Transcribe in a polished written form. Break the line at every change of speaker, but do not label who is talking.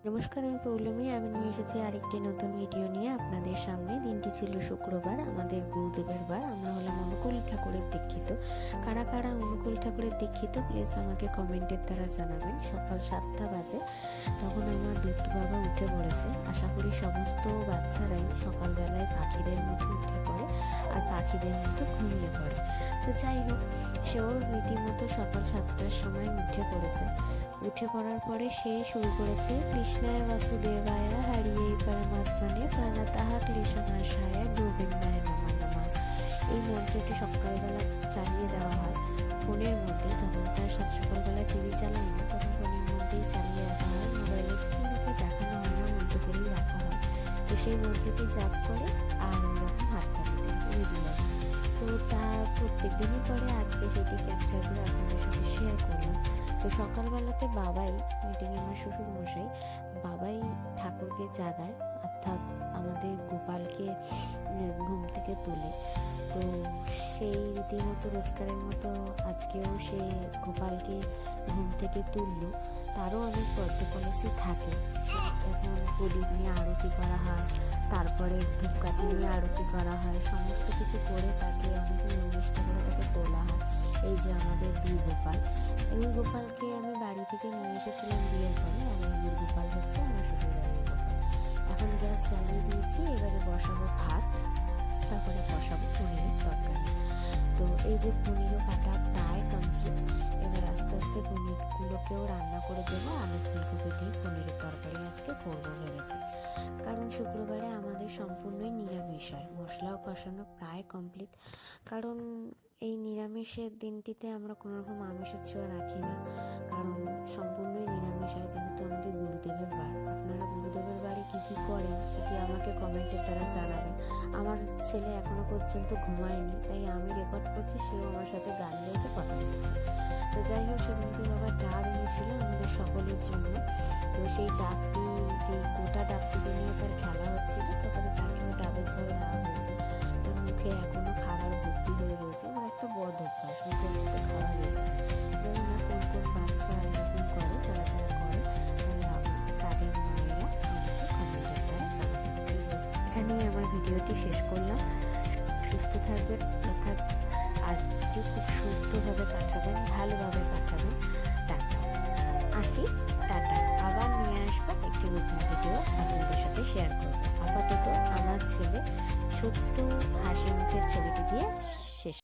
নমস্কার, আমি পৌলমী। আমি নিয়ে এসেছি আরেকটি নতুন ভিডিও নিয়ে আপনাদের সামনে। দিনটি ছিল শুক্রবার, আমাদের গুরুদেবের বার। আমরা হলাম অনুকূল ঠাকুরের দীক্ষিত। কারা কারা অনুকূল ঠাকুরের দীক্ষিত প্লিজ আমাকে কমেন্টের দ্বারা জানাবেন। সকাল 7টা বাজে, তখন আমার দুধ বাবা উঠে পড়েছে। আশা করি সমস্ত বাচ্চারাই সকালবেলায় পাখিদের মতো উঠে পড়ে আর পাখিদের মতো ঘুমিয়ে পড়ে। তো যাই হোক, সেও রীতিমতো সকাল 7টার সময় উঠে পড়েছে। উঠে পড়ার পরে সে শুরু করেছে কৃষ্ণায় বাসুদেবায় হারিয়ে পরমাত্মনে প্রাণাতাহ ক্লেশনাশায় গোবিন্দায় নমঃ নমঃ। এই মন্ত্রটি সকালবেলা চালিয়ে দেওয়া হয় ফোনের মধ্যে। তখন তার সকালবেলা টিভি চালায় না, তখন ফোনের মধ্যেই চালিয়ে রাখা হয়। মোবাইলের স্ক্রিনকে দেখানো হয় না, মন্ত্র করেই রাখা হয়। তো সেই মন্ত্রটি জাপ করে আর ওরকম হাততালি দেয় রেগুলার। তো তা প্রত্যেক দিনই করে। আজকে সেটি ক্যাপচার করে আপনাদের সাথে শেয়ার করলাম। তো সকালবেলাতে বাবাই, মিটিংয়ে আমার শ্বশুর মশাই, বাবাই ঠাকুরকে জাগায়, অর্থাৎ আমাদের গোপালকে ঘুম থেকে তোলে। তো সেই রীতিমতো রোজগারের মতো আজকেও সে গোপালকে ঘুম থেকে তুললো। তারও অনেক পদ্ধতি থাকে। এখন প্রদীপ নিয়ে আরতি করা হয়, তারপরে ধূপকাঠি নিয়ে আরতি করা হয়, সমস্ত কিছু করে তাকে অনেক নির্দিষ্ট করে তাকে তোলা হয়। এই যে আমাদের দুই গোপাল, এই গোপালকে আমি বাড়ি থেকে নিয়ে এসেছিলাম বিয়ের পরে, আর এই গোপাল হচ্ছে আমার শ্বশুরবাড়ির গোপাল। এখন গ্যাস জ্বালিয়ে দিয়েছি, এবারে বসাবো ভাত, তারপরে বসাবো পনিরের তরকারি। তো এই যে পনিরও কাটা প্রায় কমপ্লিট। এবার আস্তে আস্তে পনিরগুলোকেও রান্না করে দেবো। আলু ফুলকপি দিয়ে পনিরের তরকারি আজকে করবো ভেবেছি, কারণ শুক্রবারে আমাদের সম্পূর্ণই নিরামিষ হয়। মশলাও কষানো প্রায় কমপ্লিট, কারণ এই নিরামিষের দিনটিতে আমরা কোনো রকম আমিষের ছোঁয়া রাখি না, কারণ সম্পূর্ণই নিরামিষ হয় যেহেতু আমাদের গুরুদেবের বার। আপনারা গুরুদেবের বাড়ি কী কী করেন সেটি আমাকে কমেন্টের দ্বারা জানাবেন। আমার ছেলে এখনো পর্যন্ত ঘুমায়নি, তাই আমি রেকর্ড করছি, সেও আমার সাথে গান গাইছে, কথা বলছে। তো যাই হোক, সেদিনকে বাবা ডাব এনেছিল আমাদের সকলের জন্য। তো সেই ডাবটি, যে গোটা ডাবটিকে নিয়ে তার খেলা হচ্ছিল, তারপরে তাকেও ডাবের জল দেওয়া হয়েছে। তার মুখে এখনো খাবার ভর্তি হয়ে রয়েছে। ওর একটা বদ অভ্যাস, মুখে মুখে খাওয়া হয়ে যায়। জানি না কোন কোন বাচ্চা এরকম করে, যারা যারা করে, তাদের মায়েরা আমাকে কমেন্টের দ্বারা জানাবেন। এখানেই আমার ভিডিওটি শেষ করলাম। সুস্থ থাকবেন, আর খুব সুস্থভাবে কাটাবেন, ভালোভাবে কাটাবেন। টাটা, আসি, টাটা। আবার নিয়ে আসবো একটি নতুন ভিডিও আপনাদের সাথে শেয়ার করবো। আপাতত আমার ছেলে ছোট্ট হাসি মুখের ছবিটি দিয়ে শেষ।